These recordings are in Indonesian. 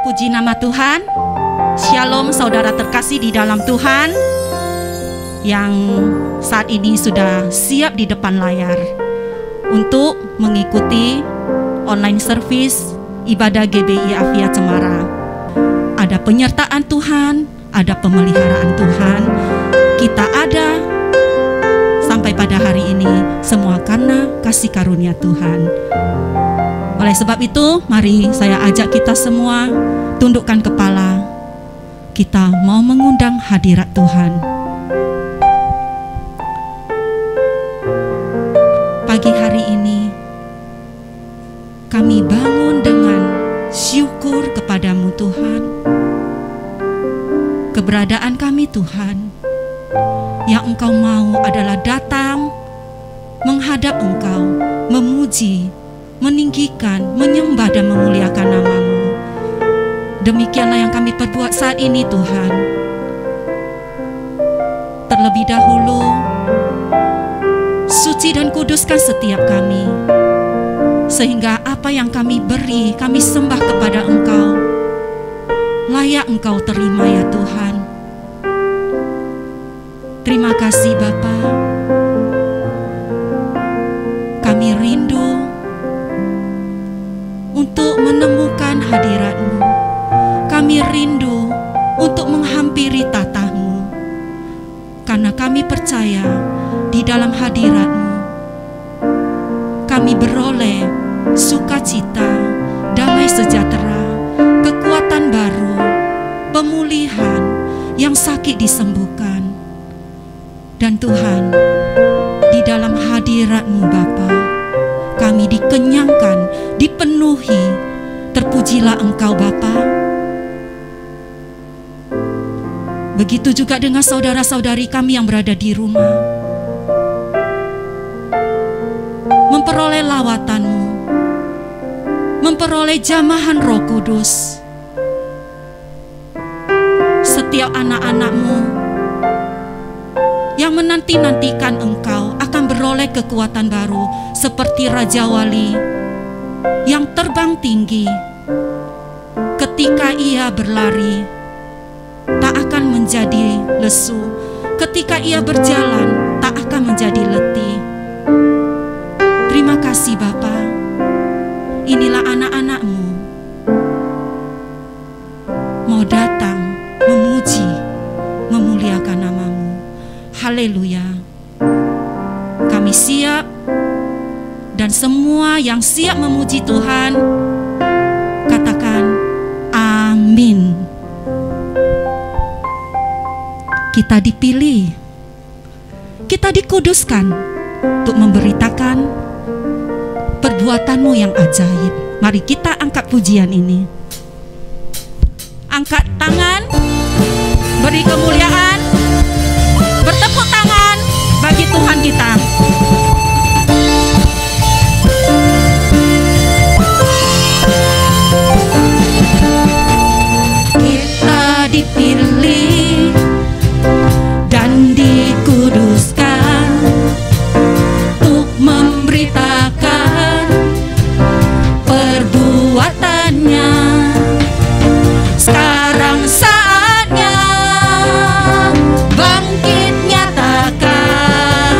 Puji nama Tuhan. Shalom saudara terkasih di dalam Tuhan yang saat ini sudah siap di depan layar untuk mengikuti online service ibadah GBI Avia Cemara. Ada penyertaan Tuhan, ada pemeliharaan Tuhan. Kita ada sampai pada hari ini semua karena kasih karunia Tuhan. Oleh sebab itu, mari saya ajak kita semua tundukkan kepala. Kita mau mengundang hadirat Tuhan. Pagi hari ini, kami bangun dengan syukur kepadamu Tuhan. Keberadaan kami Tuhan, yang Engkau mau adalah datang, menghadap Engkau, memuji, meninggikan, menyembah dan memuliakan nama-Mu. Demikianlah yang kami perbuat saat ini Tuhan. Terlebih dahulu, suci dan kuduskan setiap kami, sehingga apa yang kami beri, kami sembah kepada Engkau, layak Engkau terima ya Tuhan. Terima kasih Bapa. Kami rindu untuk menemukan hadirat-Mu. Kami rindu untuk menghampiri tatah-Mu, karena kami percaya di dalam hadirat-Mu kami beroleh sukacita, damai sejahtera, kekuatan baru, pemulihan, yang sakit disembuhkan. Dan Tuhan, di dalam hadirat-Mu Bapa, kami dikenyangkan, dipenuhi. Terpujilah Engkau Bapa. Begitu juga dengan saudara-saudari kami yang berada di rumah, memperoleh lawatan-Mu, memperoleh jamahan Roh Kudus. Setiap anak-anak-Mu yang menanti-nantikan Engkau akan beroleh kekuatan baru, seperti Raja Wali yang terbang tinggi. Ketika ia berlari, tak akan menjadi lesu. Ketika ia berjalan, tak akan menjadi letih. Terima kasih Bapa. Inilah anak-anak-Mu mau datang memuji, memuliakan nama-Mu. Haleluya. Kami siap, dan semua yang siap memuji Tuhan katakan amin. Kita dipilih, kita dikuduskan untuk memberitakan perbuatan-Mu yang ajaib. Mari kita angkat pujian ini. Angkat tangan, beri kemuliaan, bertepuk tangan bagi Tuhan kita. Kita dipilih dan dikuduskan untuk memberitakan perbuatannya. Sekarang saatnya bangkit nyatakan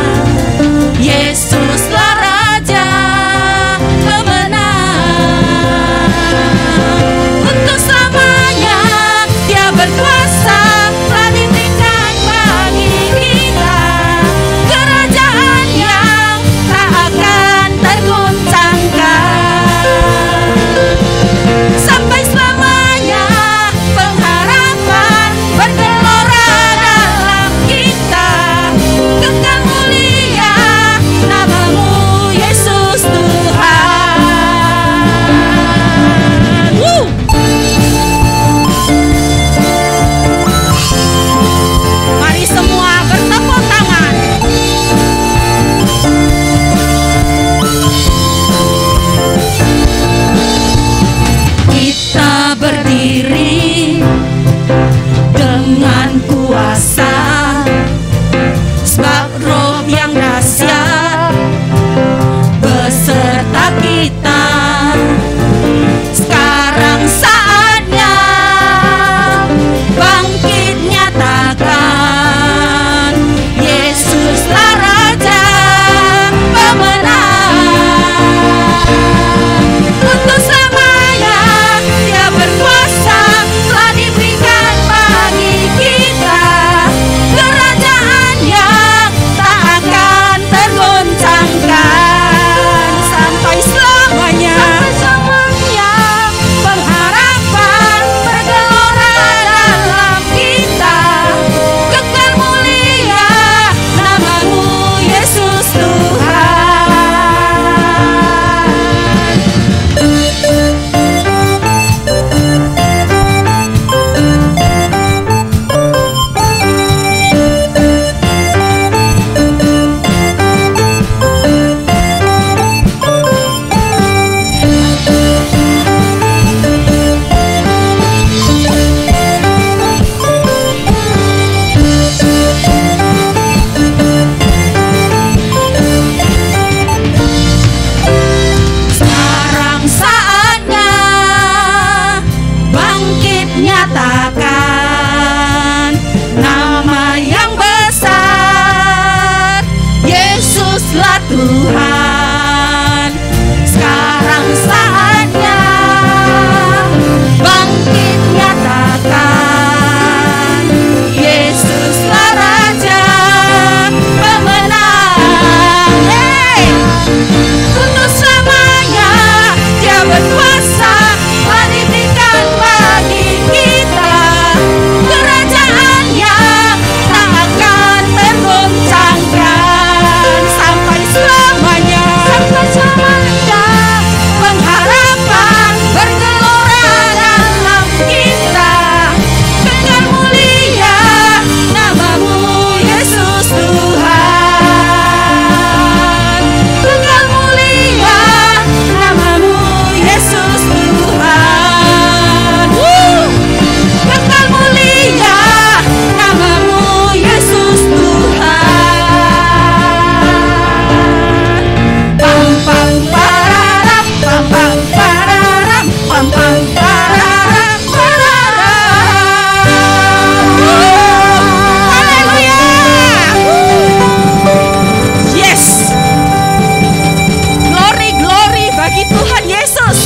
Yesus.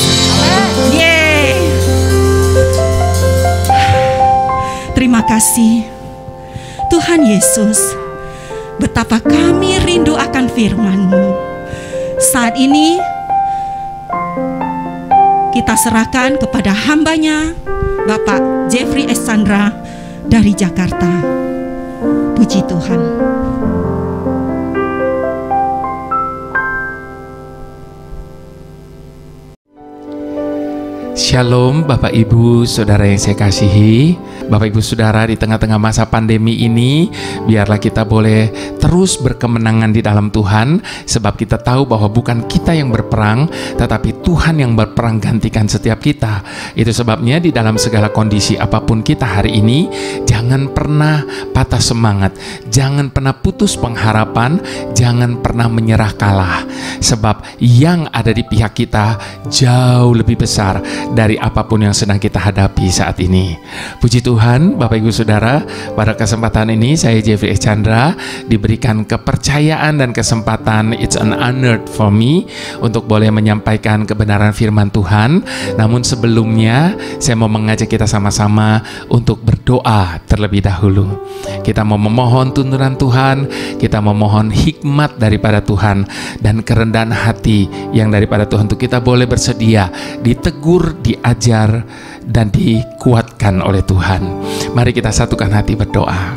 Yeay. Terima kasih Tuhan Yesus. Betapa kami rindu akan firman-Mu. Saat ini kita serahkan kepada hamba-Nya Bapak Jeffrey S. Chandra dari Jakarta. Puji Tuhan. Shalom Bapak Ibu Saudara yang saya kasihi. Bapak Ibu Saudara, di tengah-tengah masa pandemi ini, biarlah kita boleh terus berkemenangan di dalam Tuhan, sebab kita tahu bahwa bukan kita yang berperang, tetapi Tuhan yang berperang gantikan setiap kita. Itu sebabnya di dalam segala kondisi apapun kita hari ini, jangan pernah patah semangat, jangan pernah putus pengharapan, jangan pernah menyerah kalah, sebab yang ada di pihak kita jauh lebih besar dari apapun yang sedang kita hadapi saat ini. Puji Tuhan, Bapak Ibu Saudara, pada kesempatan ini saya Jeffrey S. Chandra diberikan kepercayaan dan kesempatan, it's an honor for me, untuk boleh menyampaikan kebenaran firman Tuhan. Namun sebelumnya saya mau mengajak kita sama-sama untuk berdoa terlebih dahulu. Kita mau memohon tuntunan Tuhan, kita memohon hikmat daripada Tuhan, dan kerendahan hati yang daripada Tuhan, untuk kita boleh bersedia ditegur, diajar, dan dikuatkan oleh Tuhan. Mari kita satukan hati berdoa.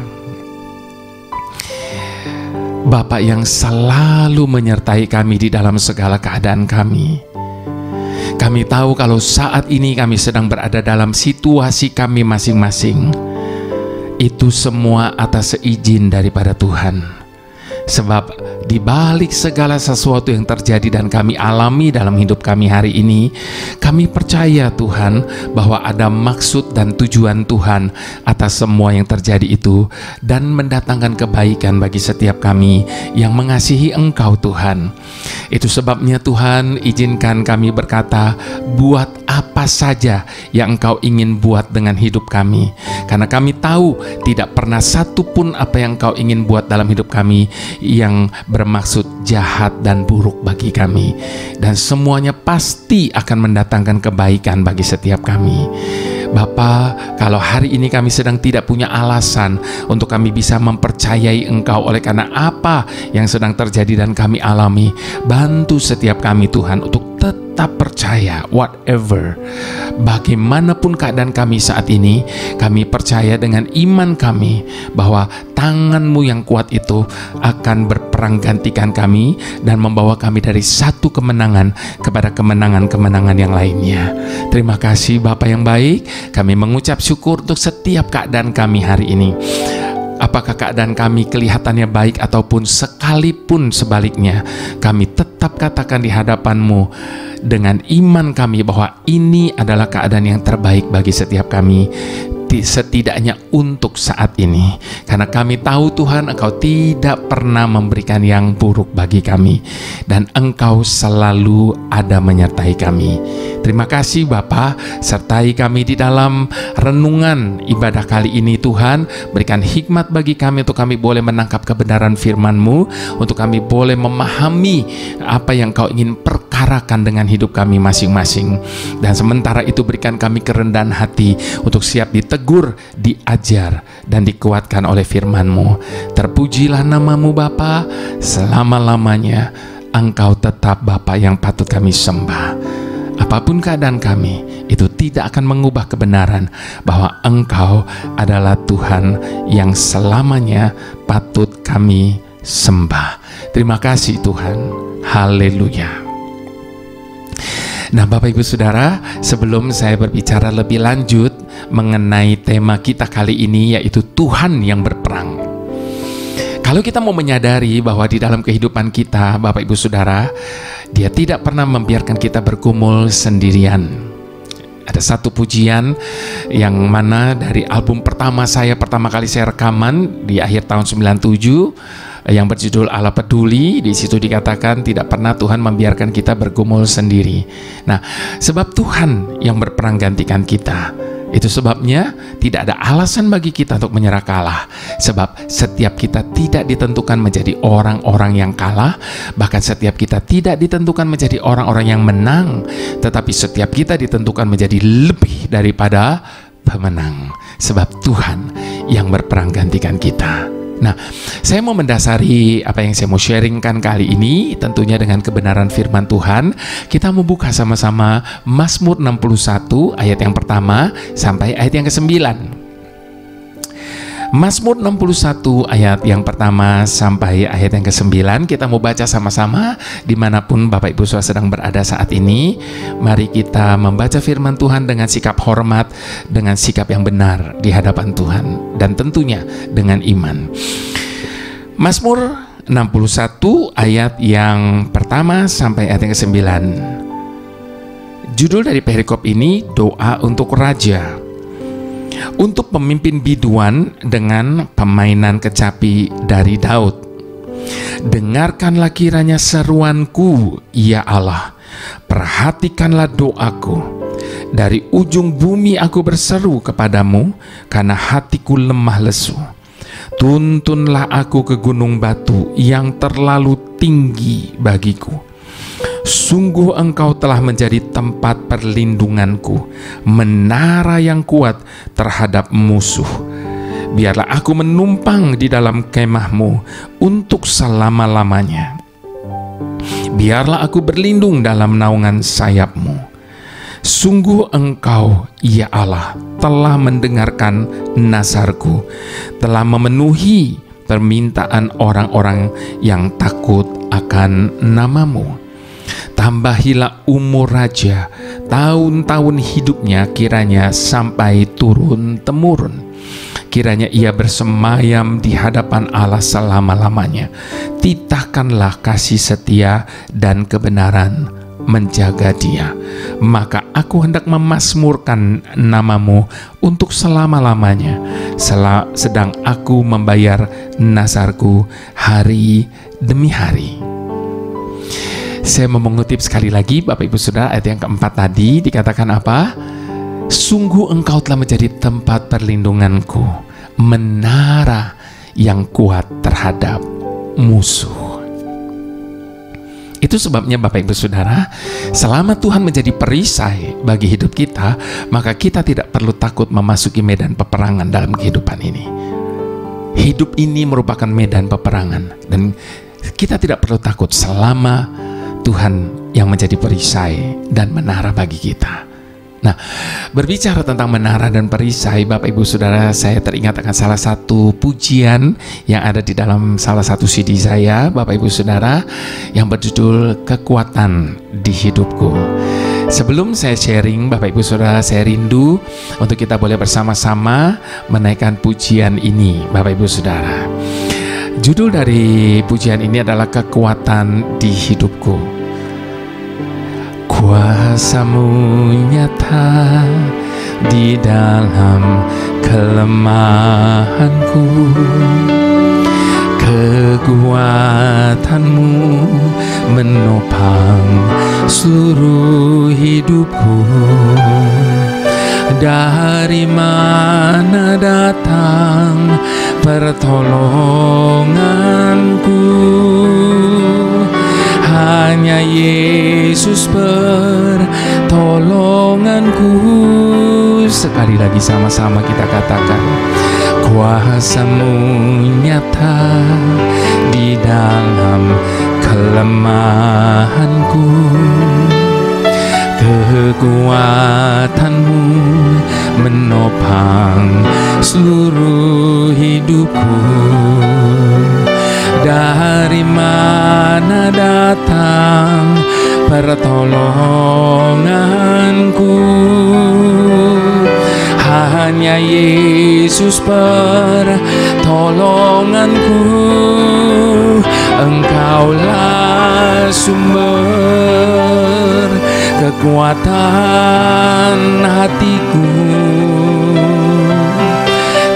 Bapa yang selalu menyertai kami di dalam segala keadaan kami, kami tahu kalau saat ini kami sedang berada dalam situasi kami masing-masing, itu semua atas seizin daripada Tuhan. Sebab di balik segala sesuatu yang terjadi dan kami alami dalam hidup kami hari ini, kami percaya Tuhan bahwa ada maksud dan tujuan Tuhan atas semua yang terjadi itu, dan mendatangkan kebaikan bagi setiap kami yang mengasihi Engkau Tuhan. Itu sebabnya Tuhan, izinkan kami berkata, buat apa saja yang Engkau ingin buat dengan hidup kami, karena kami tahu tidak pernah satu pun apa yang Engkau ingin buat dalam hidup kami yang bermaksud jahat dan buruk bagi kami, dan semuanya pasti akan mendatangkan kebaikan bagi setiap kami. Bapa, kalau hari ini kami sedang tidak punya alasan untuk kami bisa mempercayai Engkau oleh karena apa yang sedang terjadi dan kami alami, bantu setiap kami Tuhan untuk tetap percaya, whatever, bagaimanapun keadaan kami saat ini, kami percaya dengan iman kami bahwa tangan-Mu yang kuat itu akan berperang gantikan kami dan membawa kami dari satu kemenangan kepada kemenangan-kemenangan yang lainnya. Terima kasih Bapa yang baik, kami mengucap syukur untuk setiap keadaan kami hari ini. Apakah keadaan kami kelihatannya baik ataupun sekalipun sebaliknya, kami tetap katakan di hadapan-Mu dengan iman kami bahwa ini adalah keadaan yang terbaik bagi setiap kami, setidaknya untuk saat ini. Karena kami tahu Tuhan, Engkau tidak pernah memberikan yang buruk bagi kami, dan Engkau selalu ada menyertai kami. Terima kasih Bapa, sertai kami di dalam renungan ibadah kali ini Tuhan. Berikan hikmat bagi kami untuk kami boleh menangkap kebenaran firman-Mu, untuk kami boleh memahami apa yang Kau ingin perkarakan dengan hidup kami masing-masing. Dan sementara itu berikan kami kerendahan hati untuk siap ditegur, diajar, dan dikuatkan oleh firman-Mu. Terpujilah nama-Mu Bapa, selama-lamanya Engkau tetap Bapa yang patut kami sembah. Apapun keadaan kami, itu tidak akan mengubah kebenaran bahwa Engkau adalah Tuhan yang selamanya patut kami sembah. Terima kasih Tuhan. Haleluya. Nah Bapak Ibu Saudara, sebelum saya berbicara lebih lanjut mengenai tema kita kali ini, yaitu Tuhan yang berperang. Kalau kita mau menyadari bahwa di dalam kehidupan kita, Bapak Ibu Saudara, Dia tidak pernah membiarkan kita bergumul sendirian. Ada satu pujian yang mana dari album pertama kali saya rekaman di akhir tahun 97, yang berjudul Allah Peduli. Di situ dikatakan tidak pernah Tuhan membiarkan kita bergumul sendiri. Nah, sebab Tuhan yang berperang gantikan kita, Itu sebabnya tidak ada alasan bagi kita untuk menyerah kalah. Sebab setiap kita tidak ditentukan menjadi orang-orang yang kalah. Bahkan setiap kita tidak ditentukan menjadi orang-orang yang menang. Tetapi setiap kita ditentukan menjadi lebih daripada pemenang. Sebab Tuhan yang berperang gantikan kita. Nah, saya mau mendasari apa yang saya mau sharingkan kali ini tentunya dengan kebenaran firman Tuhan. Kita mau buka sama-sama Mazmur 61 ayat yang pertama sampai ayat yang ke-9. Mazmur 61 ayat yang pertama sampai ayat yang ke-9. Kita mau baca sama-sama dimanapun Bapak Ibu Saudara sedang berada saat ini. Mari kita membaca firman Tuhan dengan sikap hormat, dengan sikap yang benar di hadapan Tuhan, dan tentunya dengan iman. Mazmur 61 ayat yang pertama sampai ayat yang ke-9. Judul dari perikop ini, doa untuk raja. Untuk pemimpin biduan dengan pemainan kecapi dari Daud. Dengarkanlah kiranya seruanku, ya Allah. Perhatikanlah doaku. Dari ujung bumi aku berseru kepadamu, karena hatiku lemah lesu. Tuntunlah aku ke gunung batu yang terlalu tinggi bagiku. Sungguh engkau telah menjadi tempat perlindunganku, menara yang kuat terhadap musuh. Biarlah aku menumpang di dalam kemahmu untuk selama-lamanya. Biarlah aku berlindung dalam naungan sayapmu. Sungguh engkau, ya Allah, telah mendengarkan nazarku, telah memenuhi permintaan orang-orang yang takut akan namamu. Tambahilah umur raja, tahun-tahun hidupnya kiranya sampai turun-temurun. Kiranya ia bersemayam di hadapan Allah selama-lamanya. Titahkanlah kasih setia dan kebenaran menjaga dia. Maka aku hendak memasmurkan namamu untuk selama-lamanya, sedang aku membayar nazarku hari demi hari. Saya mau mengutip sekali lagi Bapak Ibu Saudara, ayat yang keempat tadi dikatakan apa? Sungguh engkau telah menjadi tempat perlindunganku, menara yang kuat terhadap musuh. Itu sebabnya Bapak Ibu Saudara, selama Tuhan menjadi perisai bagi hidup kita, maka kita tidak perlu takut memasuki medan peperangan dalam kehidupan ini. Hidup ini merupakan medan peperangan, dan kita tidak perlu takut selama Tuhan yang menjadi perisai dan menara bagi kita. Nah, berbicara tentang menara dan perisai, Bapak Ibu Saudara, saya teringat akan salah satu pujian yang ada di dalam salah satu CD saya, Bapak Ibu Saudara, yang berjudul Kekuatan di Hidupku. Sebelum saya sharing, Bapak Ibu Saudara, saya rindu untuk kita boleh bersama-sama menaikkan pujian ini, Bapak Ibu Saudara. Judul dari pujian ini adalah Kekuatan di Hidupku. Kuasa-Mu nyata di dalam kelemahanku, kekuatan-Mu menopang seluruh hidupku. Dari mana datang pertolonganku? Hanya Yesus pertolonganku. Sekali lagi sama-sama kita katakan, kuasa-Mu nyata di dalam kelemahanku, kekuatan-Mu menopang seluruh hidupku. Dari mana datang pertolonganku? Hanya Yesus pertolonganku. Engkaulah sumber kekuatan hatiku,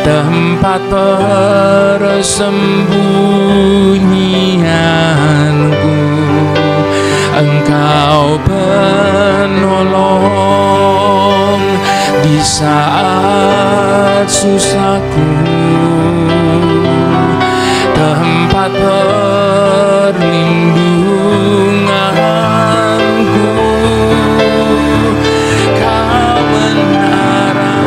tempat persembunyianku. Engkau penolong di saat susahku, tempat perlindunganku. Kau menara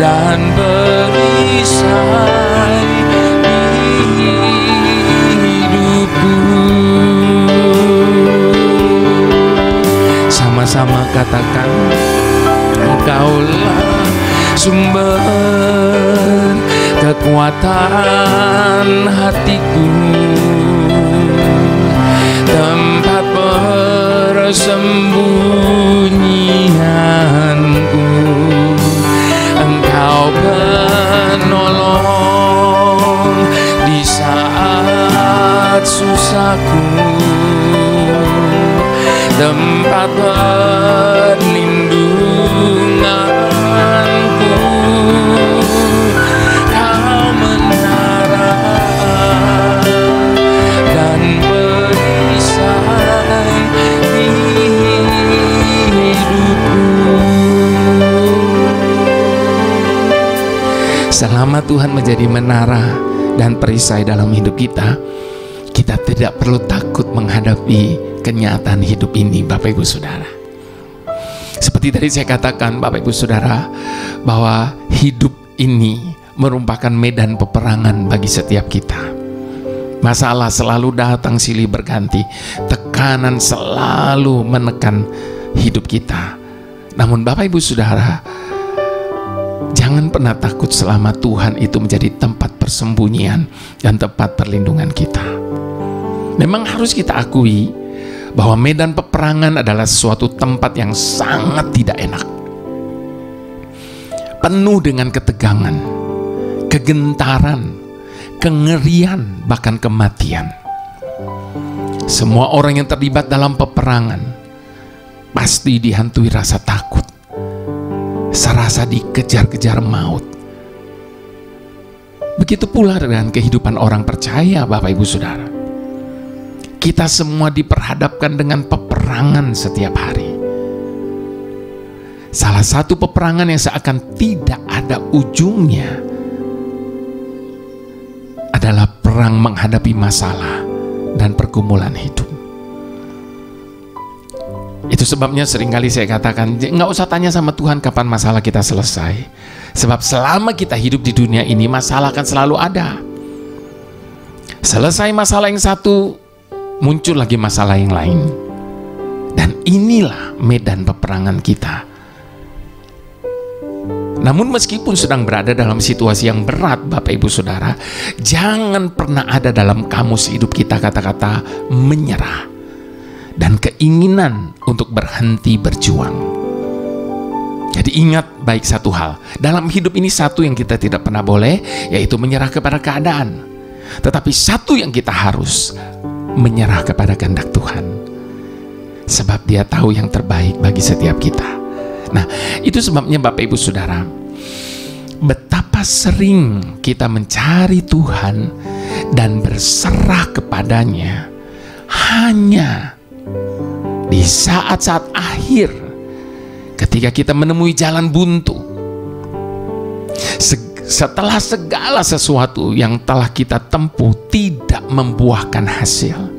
dan perisai di hidupku. Sama-sama katakan, Engkaulah sumber kekuatan hatiku, tempat persembunyianku. Engkau penolong di saat susahku, tempat perlindunganku. Kau menara dan perisai di hidupku. Selama Tuhan menjadi menara dan perisai dalam hidup kita, kita tidak perlu takut menghadapi kenyataan hidup ini, Bapak Ibu Saudara. Seperti tadi saya katakan, Bapak Ibu Saudara, bahwa hidup ini merupakan medan peperangan bagi setiap kita. Masalah selalu datang silih berganti, tekanan selalu menekan hidup kita. Namun Bapak Ibu Saudara, jangan pernah takut selama Tuhan itu menjadi tempat persembunyian dan tempat perlindungan kita. Memang harus kita akui bahwa medan peperangan adalah suatu tempat yang sangat tidak enak, penuh dengan ketegangan, kegentaran, kengerian, bahkan kematian. Semua orang yang terlibat dalam peperangan pasti dihantui rasa takut, serasa dikejar-kejar maut. Begitu pula dengan kehidupan orang percaya, Bapak Ibu Saudara. Kita semua diperhadapkan dengan peperangan setiap hari. Salah satu peperangan yang seakan tidak ada ujungnya adalah perang menghadapi masalah dan pergumulan hidup. Itu sebabnya seringkali saya katakan, nggak usah tanya sama Tuhan kapan masalah kita selesai. Sebab selama kita hidup di dunia ini, masalah akan selalu ada. Selesai masalah yang satu, muncul lagi masalah yang lain. Dan inilah medan peperangan kita. Namun meskipun sedang berada dalam situasi yang berat, Bapak Ibu Saudara, jangan pernah ada dalam kamus hidup kita kata-kata menyerah dan keinginan untuk berhenti berjuang. Jadi ingat baik satu hal, dalam hidup ini satu yang kita tidak pernah boleh, yaitu menyerah kepada keadaan. Tetapi satu yang kita harus, menyerah kepada kehendak Tuhan, sebab Dia tahu yang terbaik bagi setiap kita. Nah, itu sebabnya Bapak Ibu Saudara, betapa sering kita mencari Tuhan dan berserah kepadanya hanya di saat-saat akhir, ketika kita menemui jalan buntu, setelah segala sesuatu yang telah kita tempuh tidak membuahkan hasil,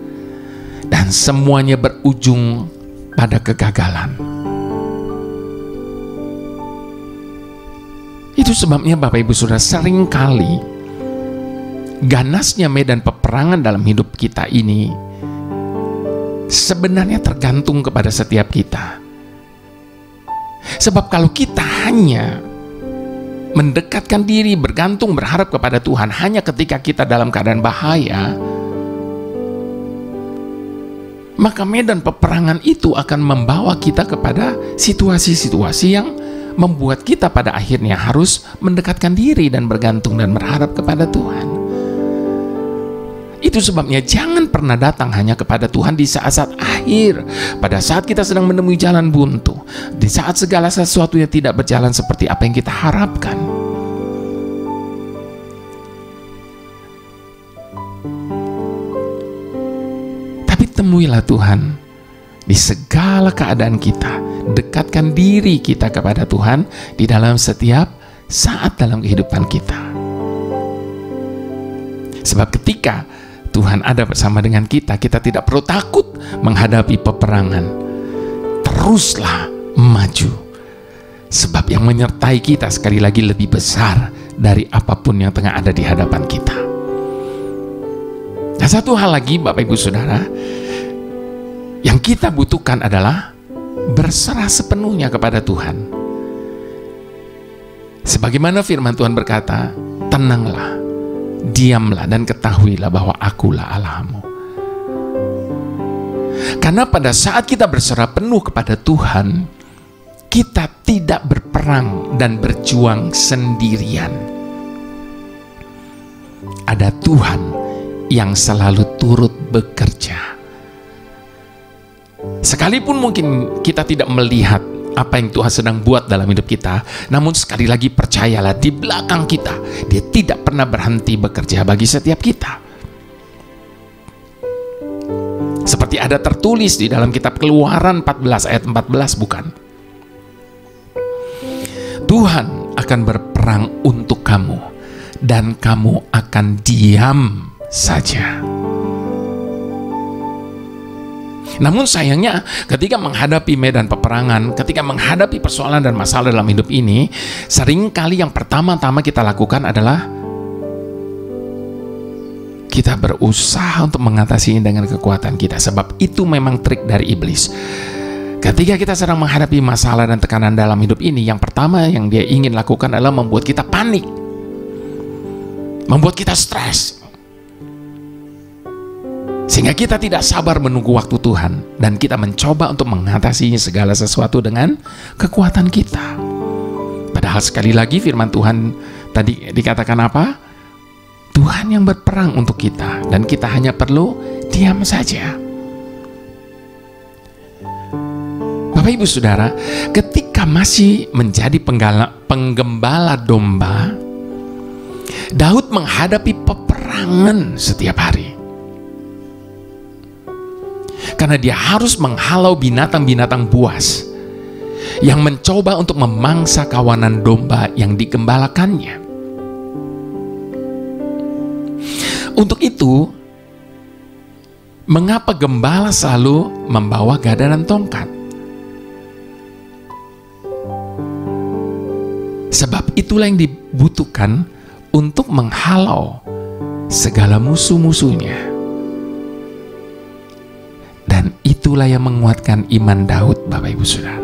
dan semuanya berujung pada kegagalan. Itu sebabnya Bapak Ibu Saudara, seringkali ganasnya medan peperangan dalam hidup kita ini sebenarnya tergantung kepada setiap kita. Sebab kalau kita hanya mendekatkan diri, bergantung, berharap kepada Tuhan hanya ketika kita dalam keadaan bahaya, maka medan peperangan itu akan membawa kita kepada situasi-situasi yang membuat kita pada akhirnya harus mendekatkan diri dan bergantung dan berharap kepada Tuhan. Itu sebabnya jangan pernah datang hanya kepada Tuhan di saat-saat akhir, pada saat kita sedang menemui jalan buntu, di saat segala sesuatu yang tidak berjalan seperti apa yang kita harapkan. Tapi temuilah Tuhan di segala keadaan kita. Dekatkan diri kita kepada Tuhan di dalam setiap saat dalam kehidupan kita. Sebab ketika Tuhan ada bersama dengan kita, kita tidak perlu takut menghadapi peperangan. Teruslah maju. Sebab yang menyertai kita sekali lagi lebih besar dari apapun yang tengah ada di hadapan kita. Dan satu hal lagi Bapak Ibu Saudara, yang kita butuhkan adalah berserah sepenuhnya kepada Tuhan. Sebagaimana firman Tuhan berkata, tenanglah, diamlah dan ketahuilah bahwa akulah Allahmu. Karena pada saat kita berserah penuh kepada Tuhan, kita tidak berperang dan berjuang sendirian. Ada Tuhan yang selalu turut bekerja. Sekalipun mungkin kita tidak melihat apa yang Tuhan sedang buat dalam hidup kita, namun sekali lagi percayalah, di belakang kita Dia tidak pernah berhenti bekerja bagi setiap kita. Seperti ada tertulis di dalam kitab Keluaran 14 ayat 14, bukan? Tuhan akan berperang untuk kamu dan kamu akan diam saja. Namun sayangnya ketika menghadapi medan peperangan, ketika menghadapi persoalan dan masalah dalam hidup ini, seringkali yang pertama-tama kita lakukan adalah kita berusaha untuk mengatasinya dengan kekuatan kita. Sebab itu memang trik dari iblis. Ketika kita sedang menghadapi masalah dan tekanan dalam hidup ini, yang pertama yang dia ingin lakukan adalah membuat kita panik, membuat kita stres, sehingga kita tidak sabar menunggu waktu Tuhan, dan kita mencoba untuk mengatasi segala sesuatu dengan kekuatan kita. Padahal sekali lagi firman Tuhan tadi dikatakan apa? Tuhan yang berperang untuk kita, dan kita hanya perlu diam saja. Bapak Ibu Saudara, ketika masih menjadi penggembala domba, Daud menghadapi peperangan setiap hari. Karena dia harus menghalau binatang-binatang buas yang mencoba untuk memangsa kawanan domba yang digembalakannya. Untuk itu, mengapa gembala selalu membawa gada dan tongkat? Sebab itulah yang dibutuhkan untuk menghalau segala musuh-musuhnya. Dan itulah yang menguatkan iman Daud, Bapak Ibu Saudara,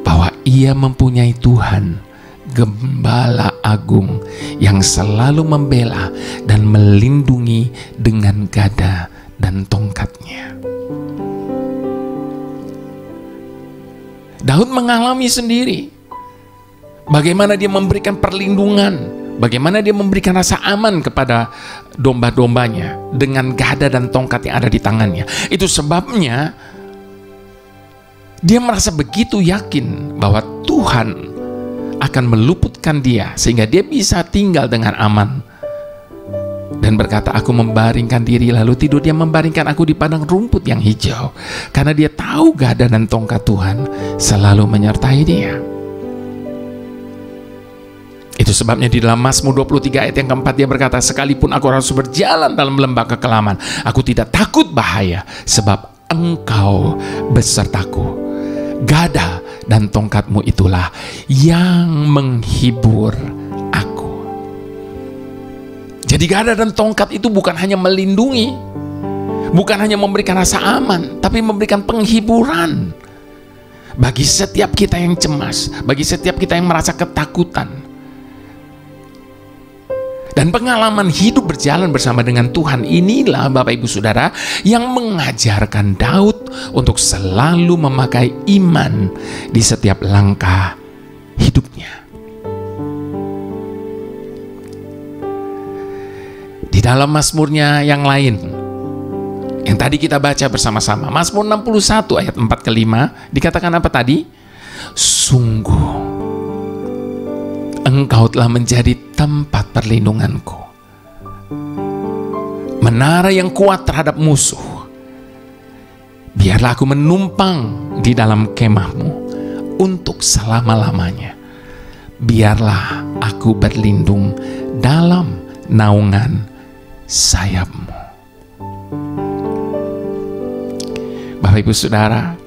bahwa ia mempunyai Tuhan, Gembala Agung, yang selalu membela dan melindungi dengan gada dan tongkatnya. Daud mengalami sendiri bagaimana dia memberikan perlindungan, bagaimana dia memberikan rasa aman kepada domba-dombanya dengan gada dan tongkat yang ada di tangannya. Itu sebabnya dia merasa begitu yakin bahwa Tuhan akan meluputkan dia sehingga dia bisa tinggal dengan aman. Dan berkata, aku membaringkan diri lalu tidur, dia membaringkan aku di padang rumput yang hijau. Karena dia tahu gada dan tongkat Tuhan selalu menyertai dia. Itu sebabnya di dalam Mazmur 23 ayat yang keempat dia berkata, sekalipun aku harus berjalan dalam lembah kekelaman, aku tidak takut bahaya, sebab Engkau besertaku. Gada dan tongkatmu itulah yang menghibur aku. Jadi gada dan tongkat itu bukan hanya melindungi, bukan hanya memberikan rasa aman, tapi memberikan penghiburan bagi setiap kita yang cemas, bagi setiap kita yang merasa ketakutan. Dan pengalaman hidup berjalan bersama dengan Tuhan inilah Bapak Ibu Saudara yang mengajarkan Daud untuk selalu memakai iman di setiap langkah hidupnya. Di dalam Mazmurnya yang lain yang tadi kita baca bersama-sama, Mazmur 61 ayat 4 ke 5, dikatakan apa tadi? Sungguh Engkau telah menjadi tempat perlindunganku, menara yang kuat terhadap musuh. Biarlah aku menumpang di dalam kemah-Mu untuk selama-lamanya. Biarlah aku berlindung dalam naungan sayap-Mu. Bapak Ibu Saudara,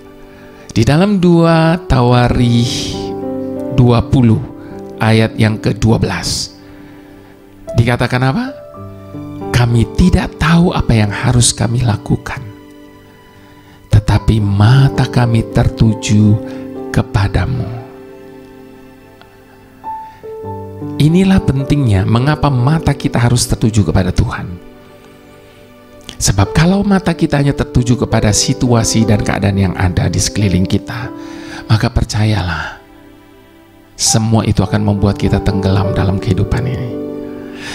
di dalam 2 Tawarikh 20 ayat yang ke-12 dikatakan apa? Kami tidak tahu apa yang harus kami lakukan, tetapi mata kami tertuju kepadamu. Inilah pentingnya mengapa mata kita harus tertuju kepada Tuhan. Sebab kalau mata kita hanya tertuju kepada situasi dan keadaan yang ada di sekeliling kita, maka percayalah, semua itu akan membuat kita tenggelam dalam kehidupan ini.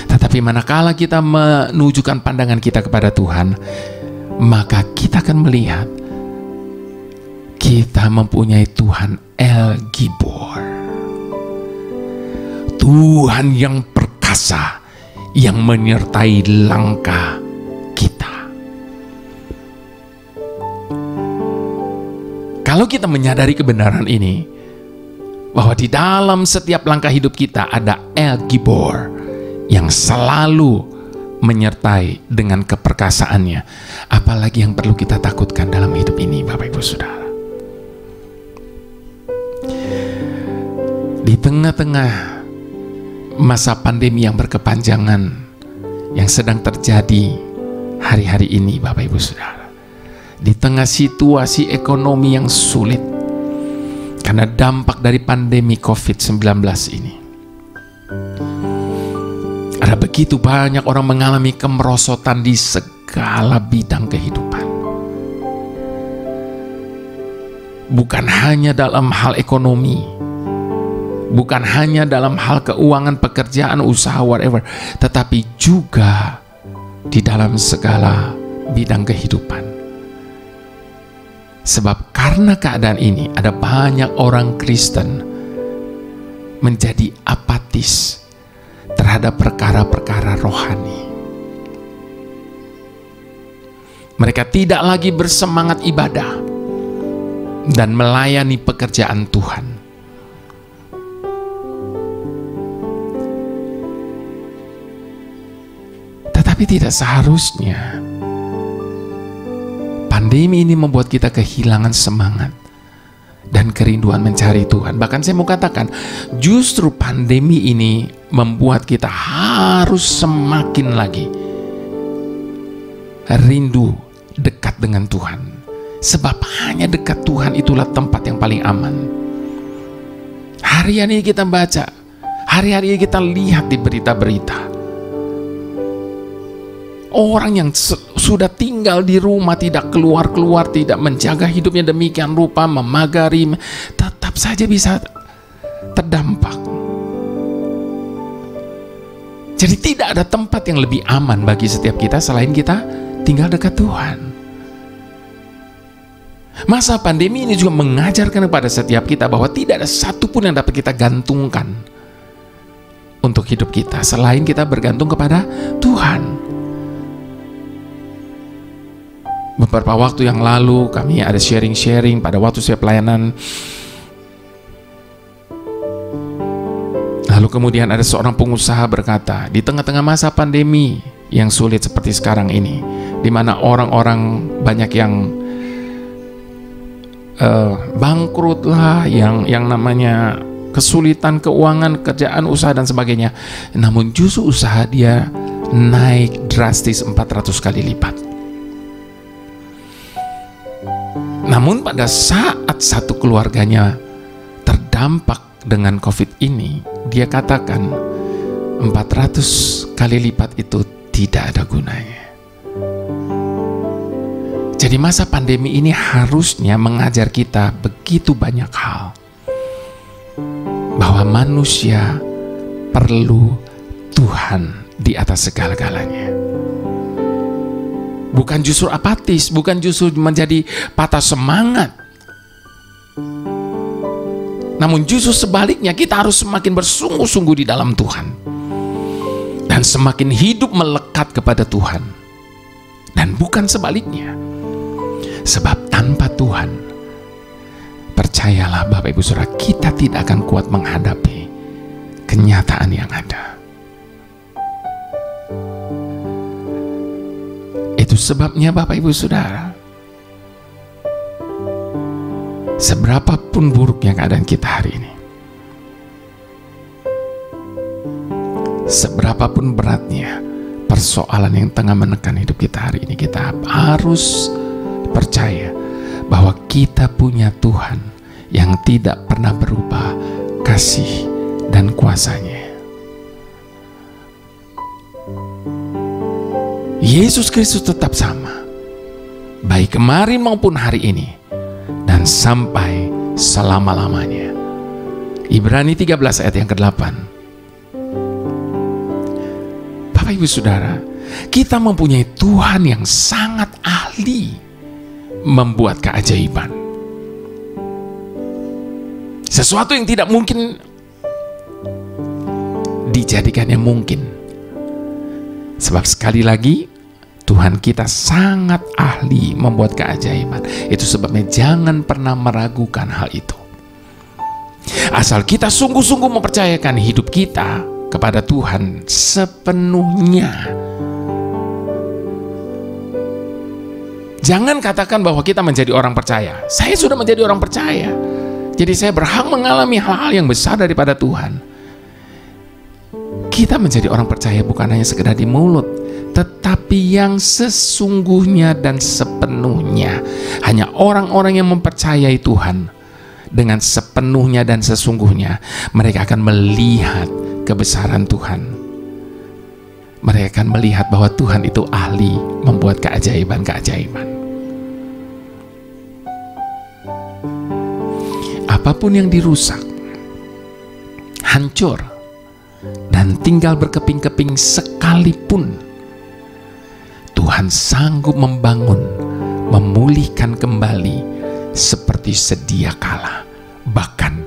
Tetapi manakala kita menunjukkan pandangan kita kepada Tuhan, maka kita akan melihat kita mempunyai Tuhan El Gibor, Tuhan yang perkasa, yang menyertai langkah kita. Kalau kita menyadari kebenaran ini, bahwa di dalam setiap langkah hidup kita ada El Gibor yang selalu menyertai dengan keperkasaannya, apalagi yang perlu kita takutkan dalam hidup ini, Bapak Ibu Saudara. Di tengah-tengah masa pandemi yang berkepanjangan yang sedang terjadi hari-hari ini, Bapak Ibu Saudara, di tengah situasi ekonomi yang sulit karena dampak dari pandemi COVID-19 ini, ada begitu banyak orang mengalami kemerosotan di segala bidang kehidupan. Bukan hanya dalam hal ekonomi, bukan hanya dalam hal keuangan, pekerjaan, usaha, whatever, tetapi juga di dalam segala bidang kehidupan. Sebab karena keadaan ini, ada banyak orang Kristen menjadi apatis terhadap perkara-perkara rohani. Mereka tidak lagi bersemangat ibadah dan melayani pekerjaan Tuhan. Tetapi tidak seharusnya. Pandemi ini membuat kita kehilangan semangat dan kerinduan mencari Tuhan. Bahkan saya mau katakan, justru pandemi ini membuat kita harus semakin lagi rindu dekat dengan Tuhan. Sebab hanya dekat Tuhan itulah tempat yang paling aman. Hari-hari kita baca, hari-hari kita lihat di berita-berita, orang yang sudah tinggal di rumah, tidak keluar-keluar, tidak menjaga hidupnya demikian rupa, memagari, tetap saja bisa terdampak. Jadi tidak ada tempat yang lebih aman bagi setiap kita selain kita tinggal dekat Tuhan. Masa pandemi ini juga mengajarkan kepada setiap kita bahwa tidak ada satupun yang dapat kita gantungkan untuk hidup kita selain kita bergantung kepada Tuhan. Beberapa waktu yang lalu kami ada sharing-sharing pada waktu saya pelayanan. Lalu kemudian ada seorang pengusaha berkata, di tengah-tengah masa pandemi yang sulit seperti sekarang ini, di mana orang-orang banyak yang bangkrut lah, yang namanya kesulitan keuangan, kerjaan, usaha dan sebagainya. Namun justru usaha dia naik drastis 400 kali lipat. Namun pada saat satu keluarganya terdampak dengan COVID ini, dia katakan 400 kali lipat itu tidak ada gunanya. Jadi masa pandemi ini harusnya mengajar kita begitu banyak hal. Bahwa manusia perlu Tuhan di atas segala-galanya. Bukan justru apatis, bukan justru menjadi patah semangat. Namun justru sebaliknya, kita harus semakin bersungguh-sungguh di dalam Tuhan. Dan semakin hidup melekat kepada Tuhan. Dan bukan sebaliknya. Sebab tanpa Tuhan, percayalah Bapak Ibu Saudara, kita tidak akan kuat menghadapi kenyataan yang ada. Itu sebabnya Bapak Ibu Saudara, seberapapun buruknya keadaan kita hari ini, seberapapun beratnya persoalan yang tengah menekan hidup kita hari ini, kita harus percaya bahwa kita punya Tuhan yang tidak pernah berubah kasih dan kuasanya. Yesus Kristus tetap sama, baik kemarin maupun hari ini, dan sampai selama-lamanya. Ibrani 13 ayat yang ke-8. Bapak Ibu Saudara, kita mempunyai Tuhan yang sangat ahli membuat keajaiban. Sesuatu yang tidak mungkin dijadikannya mungkin. Sebab sekali lagi, Tuhan kita sangat ahli membuat keajaiban. Itu sebabnya jangan pernah meragukan hal itu. Asal kita sungguh-sungguh mempercayakan hidup kita kepada Tuhan sepenuhnya. Jangan katakan bahwa kita menjadi orang percaya. Saya sudah menjadi orang percaya, jadi saya berhak mengalami hal-hal yang besar daripada Tuhan. Kita menjadi orang percaya bukan hanya sekedar di mulut, tetapi yang sesungguhnya dan sepenuhnya. Hanya orang-orang yang mempercayai Tuhan dengan sepenuhnya dan sesungguhnya, mereka akan melihat kebesaran Tuhan. Mereka akan melihat bahwa Tuhan itu ahli membuat keajaiban-keajaiban. Apapun yang dirusak, hancur, dan tinggal berkeping-keping sekalipun, Tuhan sanggup membangun, memulihkan kembali seperti sedia kala, bahkan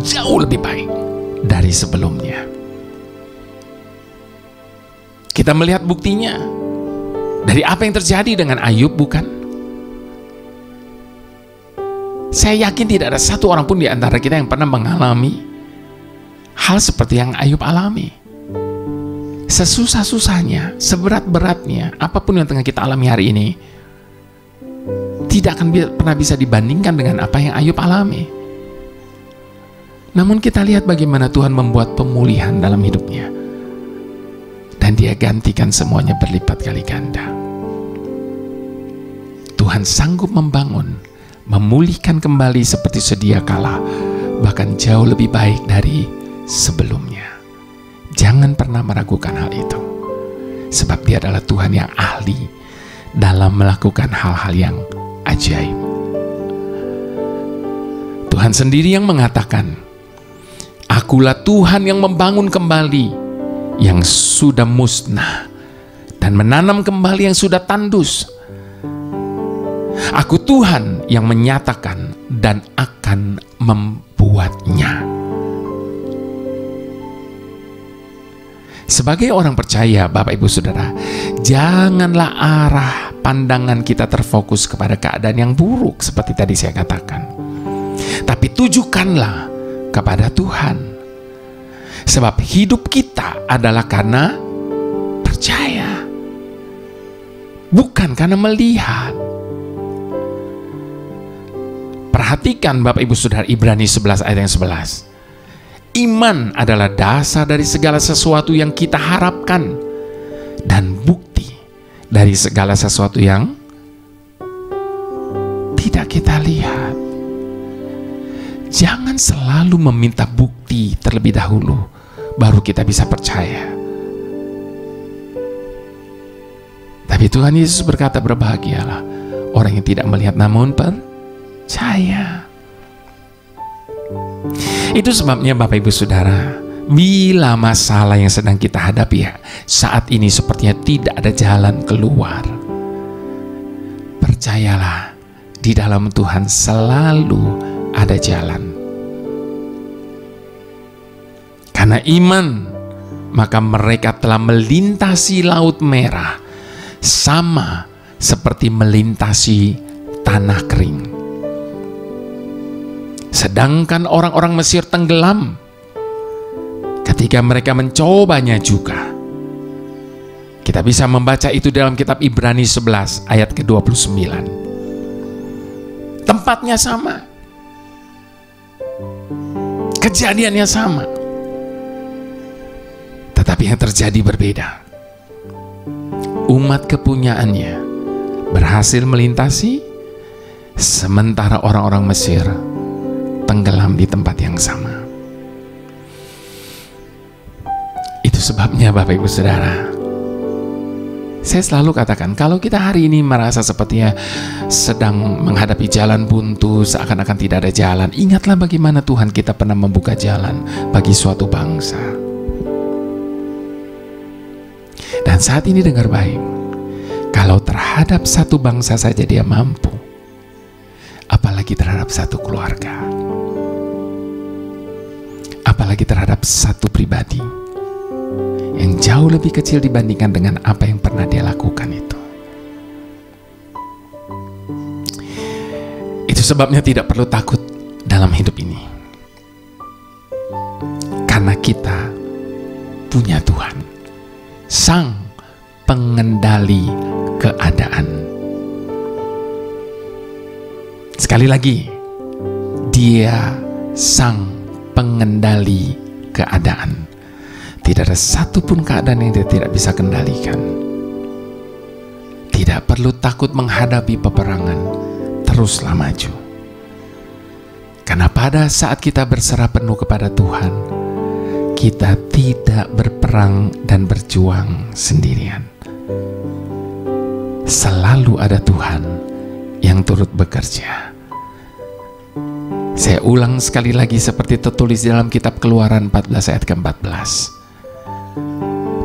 jauh lebih baik dari sebelumnya. Kita melihat buktinya dari apa yang terjadi dengan Ayub, bukan? Saya yakin tidak ada satu orang pun di antara kita yang pernah mengalami hal seperti yang Ayub alami. Sesusah-susahnya, seberat-beratnya, apapun yang tengah kita alami hari ini, tidak akan pernah bisa dibandingkan dengan apa yang Ayub alami. Namun kita lihat bagaimana Tuhan membuat pemulihan dalam hidupnya, dan Dia gantikan semuanya berlipat kali ganda. Tuhan sanggup membangun, memulihkan kembali seperti sedia kala, bahkan jauh lebih baik dari sebelumnya. Jangan pernah meragukan hal itu, sebab Dia adalah Tuhan yang ahli dalam melakukan hal-hal yang ajaib. Tuhan sendiri yang mengatakan, "Akulah Tuhan yang membangun kembali yang sudah musnah dan menanam kembali yang sudah tandus. Aku Tuhan yang menyatakan dan akan membuatnya." Sebagai orang percaya, Bapak Ibu Saudara, janganlah arah pandangan kita terfokus kepada keadaan yang buruk seperti tadi saya katakan, tapi tujukanlah kepada Tuhan. Sebab hidup kita adalah karena percaya, bukan karena melihat. Perhatikan Bapak Ibu Saudara, Ibrani 11 ayat yang 11. Iman adalah dasar dari segala sesuatu yang kita harapkan dan bukti dari segala sesuatu yang tidak kita lihat. Jangan selalu meminta bukti terlebih dahulu, baru kita bisa percaya. Tapi Tuhan Yesus berkata, berbahagialah orang yang tidak melihat namun percaya. Itu sebabnya Bapak Ibu Saudara, bila masalah yang sedang kita hadapi saat ini sepertinya tidak ada jalan keluar, percayalah, di dalam Tuhan selalu ada jalan. Karena iman, maka mereka telah melintasi Laut Merah, sama seperti melintasi tanah kering. Sedangkan orang-orang Mesir tenggelam ketika mereka mencobanya juga. Kita bisa membaca itu dalam kitab Ibrani 11 ayat ke-29. Tempatnya sama, kejadiannya sama, tetapi yang terjadi berbeda. Umat kepunyaannya berhasil melintasi, sementara orang-orang Mesir tenggelam di tempat yang sama. Itu sebabnya Bapak Ibu Saudara, saya selalu katakan, kalau kita hari ini merasa sepertinya sedang menghadapi jalan buntu, seakan-akan tidak ada jalan, ingatlah bagaimana Tuhan kita pernah membuka jalan bagi suatu bangsa. Dan saat ini dengar baik, kalau terhadap satu bangsa saja dia mampu, apalagi terhadap satu keluarga, apalagi terhadap satu pribadi yang jauh lebih kecil dibandingkan dengan apa yang pernah dia lakukan itu. Itu sebabnya tidak perlu takut dalam hidup ini, karena kita punya Tuhan, Sang Pengendali keadaan. Sekali lagi, Dia Sang Pengendali keadaan. Tidak ada satupun keadaan yang dia tidak bisa kendalikan. Tidak perlu takut menghadapi peperangan, teruslah maju. Karena pada saat kita berserah penuh kepada Tuhan, kita tidak berperang dan berjuang sendirian. Selalu ada Tuhan yang turut bekerja. Saya ulang sekali lagi seperti tertulis dalam kitab Keluaran 14 ayat ke-14.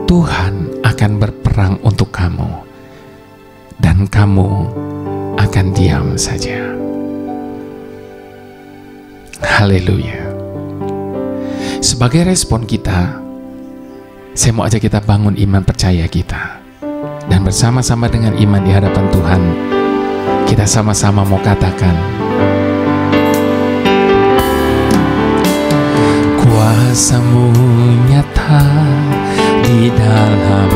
Tuhan akan berperang untuk kamu, dan kamu akan diam saja. Haleluya. Sebagai respon kita, saya mau ajak kita bangun iman percaya kita, dan bersama-sama dengan iman di hadapan Tuhan, kita sama-sama mau katakan, kuasa-Mu nyata di dalam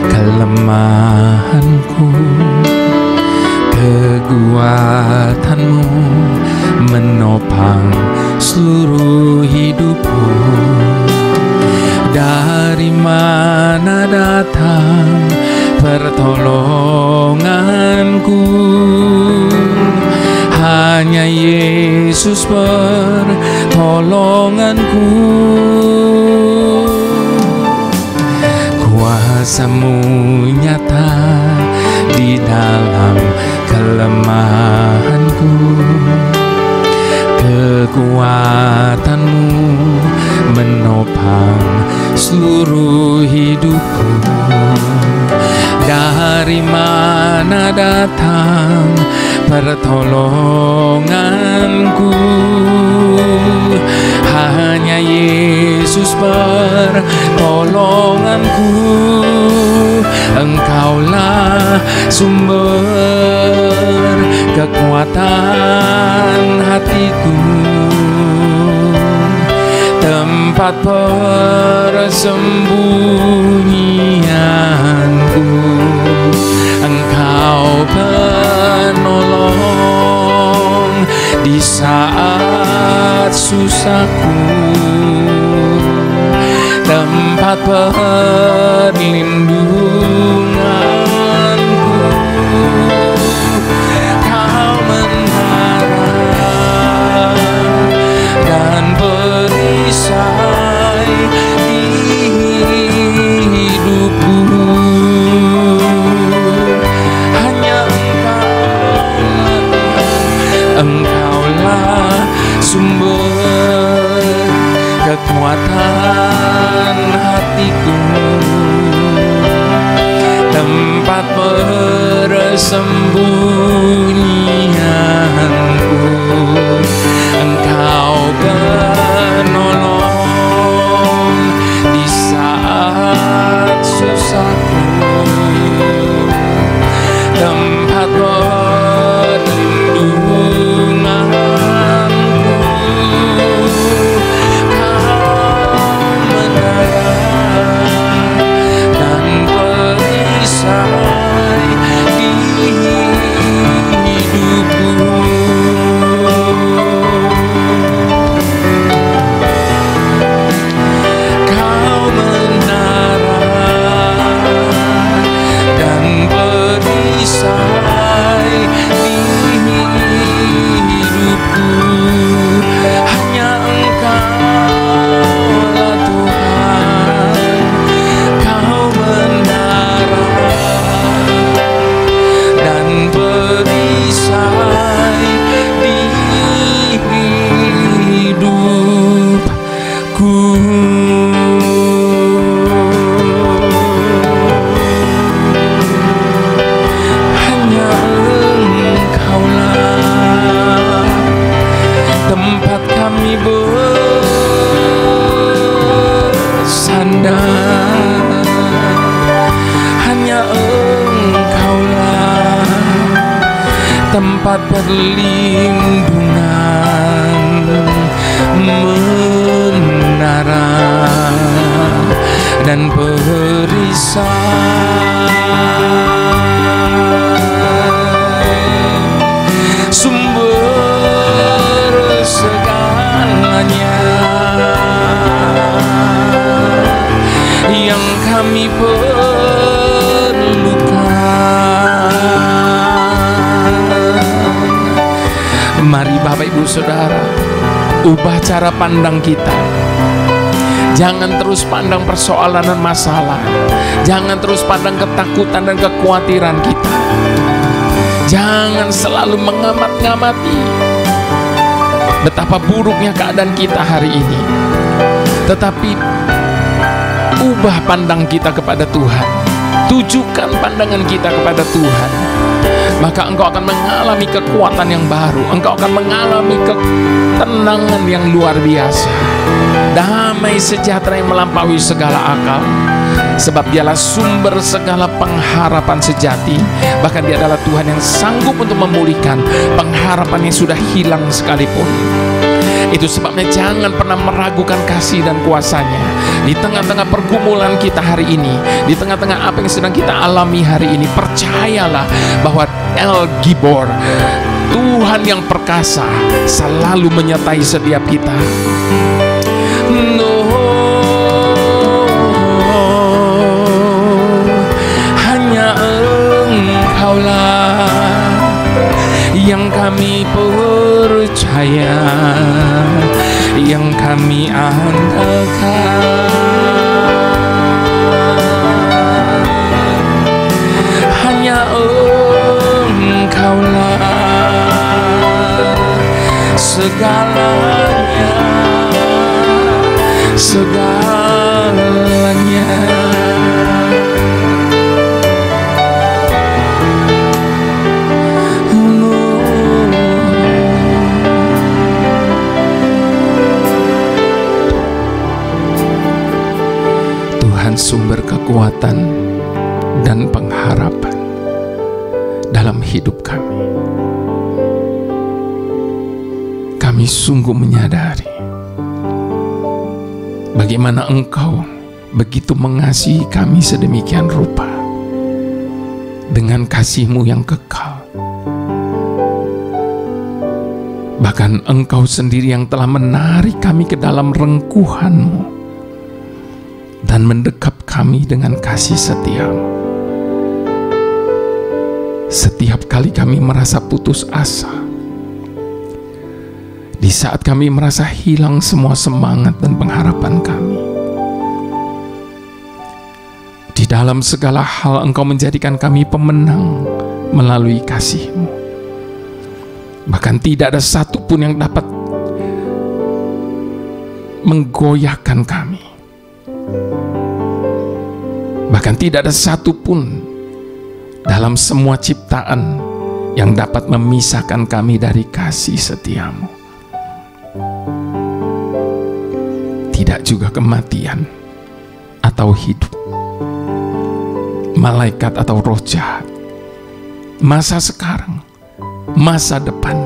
kelemahanku, kekuatan-Mu menopang seluruh hidupku. Dari mana datang pertolonganku? Hanya Yesus pertolonganku. Kuasa-Mu nyata di dalam kelemahanku, kekuatan-Mu menopang seluruh hidupku. Dari mana datang pertolonganku? Hanya Yesus pertolonganku. Engkaulah sumber kekuatan hatiku, tempat persembunyianku. Engkau penolong di saat susahku, tempat perlindunganku. Kau mengarah dan perisai hidupku. Hanya Engkaulah sumber kekuatan hatiku, tempat persembunyianku. Engkau penolong di saat susahku, tempat perlindunganku. tempat kami bersandar, hanya Engkaulah tempat perlindungan, menara dan perisai, sumber segalanya yang kami perlukan. Mari Bapak Ibu Saudara, ubah cara pandang kita. Jangan terus pandang persoalan dan masalah. Jangan terus pandang ketakutan dan kekhawatiran kita. Jangan selalu mengamat-ngamati betapa buruknya keadaan kita hari ini. Tetapi ubah pandang kita kepada Tuhan. Tujukan pandangan kita kepada Tuhan. Maka engkau akan mengalami kekuatan yang baru. Engkau akan mengalami ketenangan yang luar biasa. Damai sejahtera yang melampaui segala akal. Sebab Dialah sumber segala pengharapan sejati. Bahkan Dia adalah Tuhan yang sanggup untuk memulihkan pengharapan yang sudah hilang sekalipun. Itu sebabnya jangan pernah meragukan kasih dan kuasa-Nya. Di tengah-tengah pergumulan kita hari ini, di tengah-tengah apa yang sedang kita alami hari ini, percayalah bahwa El Gibor, Tuhan yang perkasa, selalu menyertai setiap kita. Hanya Engkaulah yang kami percaya, yang kami andalkan. Hanya Engkaulah segalanya, segalanya. Sumber kekuatan dan pengharapan dalam hidup kami. Kami sungguh menyadari bagaimana Engkau begitu mengasihi kami sedemikian rupa dengan kasih-Mu yang kekal. Bahkan Engkau sendiri yang telah menarik kami ke dalam rengkuhan-Mu dan mendekap kami dengan kasih setia-Mu. Setiap kali kami merasa putus asa, di saat kami merasa hilang semua semangat dan pengharapan kami, di dalam segala hal Engkau menjadikan kami pemenang melalui kasih-Mu. Bahkan tidak ada satupun yang dapat menggoyahkan kami. Bahkan tidak ada satupun dalam semua ciptaan yang dapat memisahkan kami dari kasih setia-Mu. Tidak juga kematian atau hidup, malaikat atau roh jahat, masa sekarang, masa depan,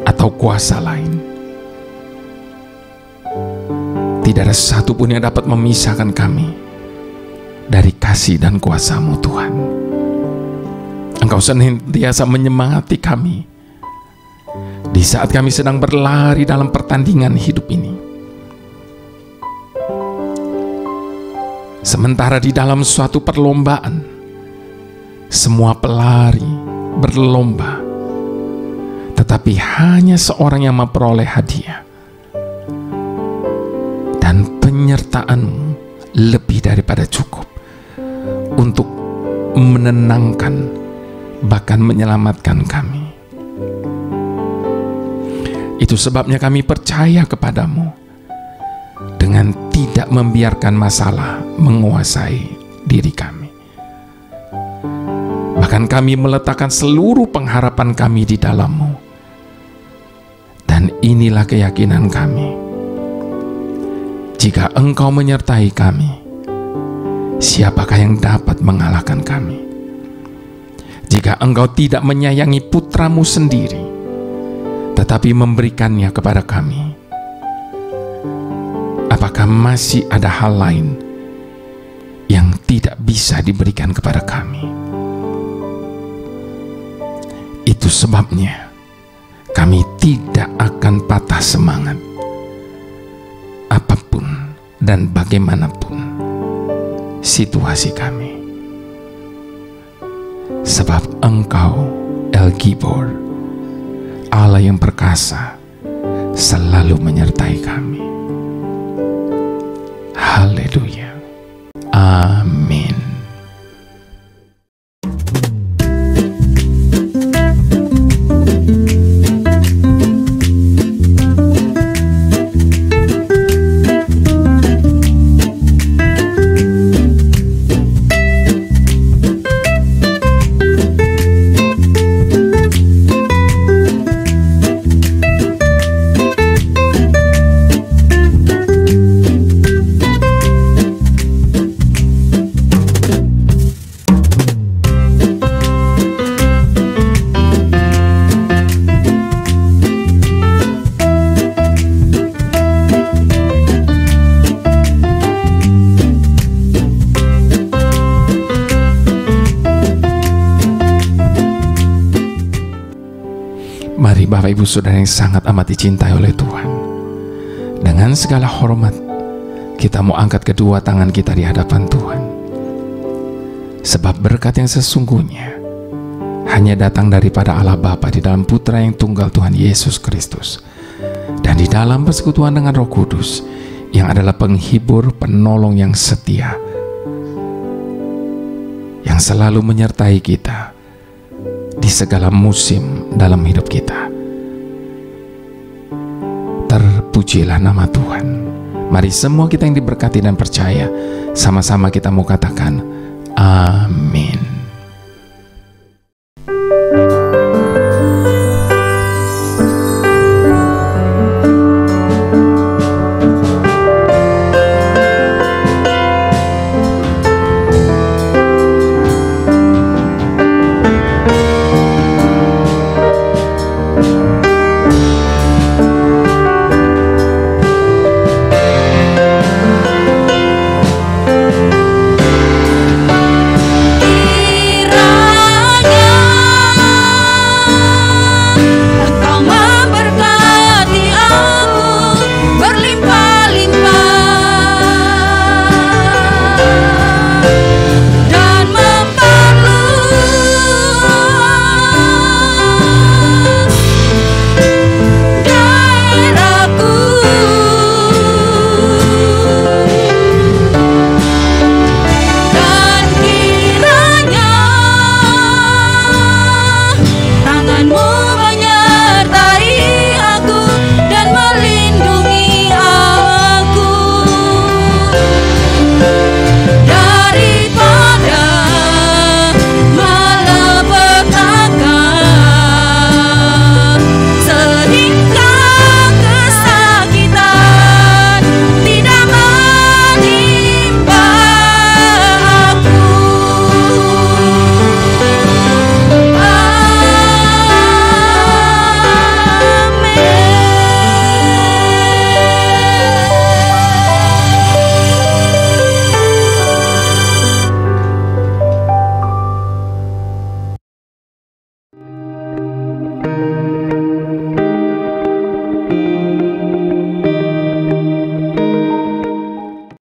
atau kuasa lain. Tidak ada satupun yang dapat memisahkan kami dari kasih dan kuasa-Mu, Tuhan. Engkau senantiasa menyemangati kami di saat kami sedang berlari dalam pertandingan hidup ini. Sementara di dalam suatu perlombaan, semua pelari berlomba, tetapi hanya seorang yang memperoleh hadiah. Dan penyertaan-Mu lebih daripada cukup untuk menenangkan, bahkan menyelamatkan kami. Itu sebabnya kami percaya kepada-Mu dengan tidak membiarkan masalah menguasai diri kami. Bahkan kami meletakkan seluruh pengharapan kami di dalam-Mu. Dan Dan inilah keyakinan kami. Jika Engkau menyertai kami, siapakah yang dapat mengalahkan kami? Jika Engkau tidak menyayangi putra-Mu sendiri, tetapi memberikannya kepada kami, apakah masih ada hal lain yang tidak bisa diberikan kepada kami? Itu sebabnya kami tidak akan patah semangat, apapun dan bagaimanapun situasi kami. Sebab Engkau, El Gibor, Allah yang perkasa, selalu menyertai kami. Haleluya. Amin. Mari Bapak Ibu Saudara yang sangat amat dicintai oleh Tuhan, dengan segala hormat kita mau angkat kedua tangan kita di hadapan Tuhan. Sebab berkat yang sesungguhnya hanya datang daripada Allah Bapa di dalam Putra yang tunggal Tuhan Yesus Kristus, dan di dalam persekutuan dengan Roh Kudus yang adalah penghibur, penolong yang setia, yang selalu menyertai kita di segala musim dalam hidup kita. Terpujilah nama Tuhan. Mari semua kita yang diberkati dan percaya, sama-sama kita mau katakan amin.